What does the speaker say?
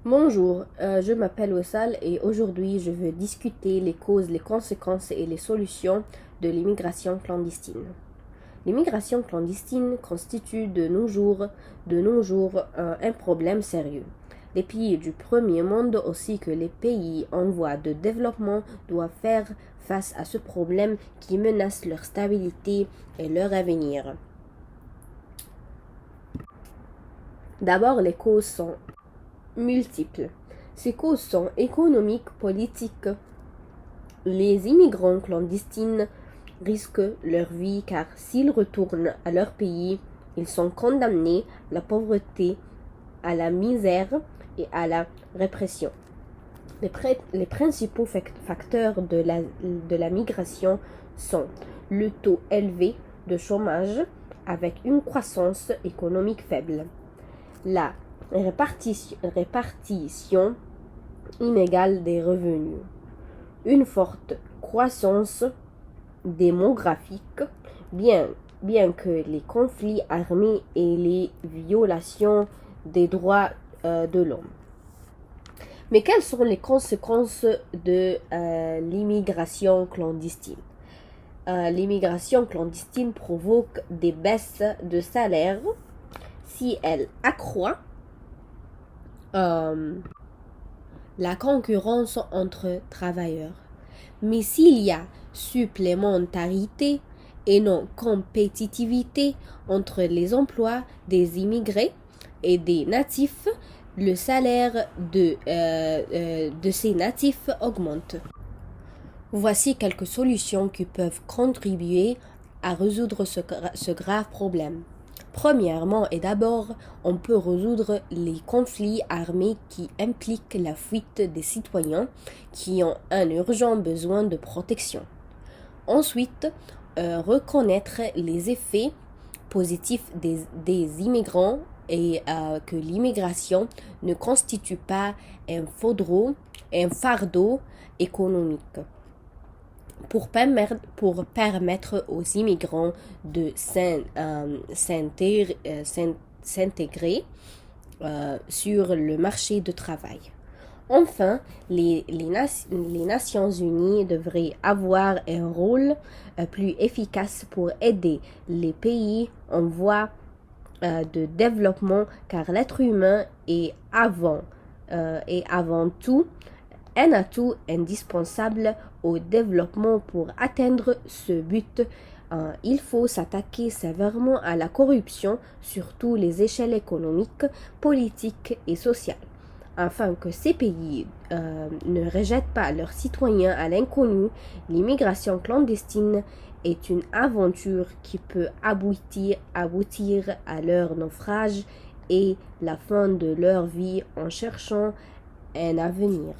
Bonjour, je m'appelle Wessal et aujourd'hui je veux discuter les causes, les conséquences et les solutions de l'immigration clandestine. L'immigration clandestine constitue de nos jours un problème sérieux. Les pays du premier monde ainsi que les pays en voie de développement doivent faire face à ce problème qui menace leur stabilité et leur avenir. D'abord, les causes sont multiples. Ces causes sont économiques, politiques. Les immigrants clandestines risquent leur vie car s'ils retournent à leur pays, ils sont condamnés à la pauvreté, à la misère et à la répression. Les principaux facteurs de la migration sont le taux élevé de chômage avec une croissance économique faible, la répartition inégale des revenus, une forte croissance démographique, bien que les conflits armés et les violations des droits de l'homme. Mais quelles sont les conséquences de l'immigration clandestine? L'immigration clandestine provoque des baisses de salaire si elle accroît la concurrence entre travailleurs. Mais s'il y a supplémentarité et non compétitivité entre les emplois des immigrés et des natifs, le salaire de ces natifs augmente. Voici quelques solutions qui peuvent contribuer à résoudre ce grave problème. Premièrement et d'abord, on peut résoudre les conflits armés qui impliquent la fuite des citoyens qui ont un urgent besoin de protection. Ensuite, reconnaître les effets positifs des immigrants et que l'immigration ne constitue pas un fardeau économique. Pour permettre aux immigrants de s'intégrer sur le marché de travail. Enfin, les Nations Unies devraient avoir un rôle plus efficace pour aider les pays en voie de développement car l'être humain est avant tout un atout indispensable au développement. Pour atteindre ce but, il faut s'attaquer sévèrement à la corruption sur toutes les échelles économiques, politiques et sociales, afin que ces pays ne rejettent pas leurs citoyens à l'inconnu. L'immigration clandestine est une aventure qui peut aboutir à leur naufrage et la fin de leur vie en cherchant un avenir.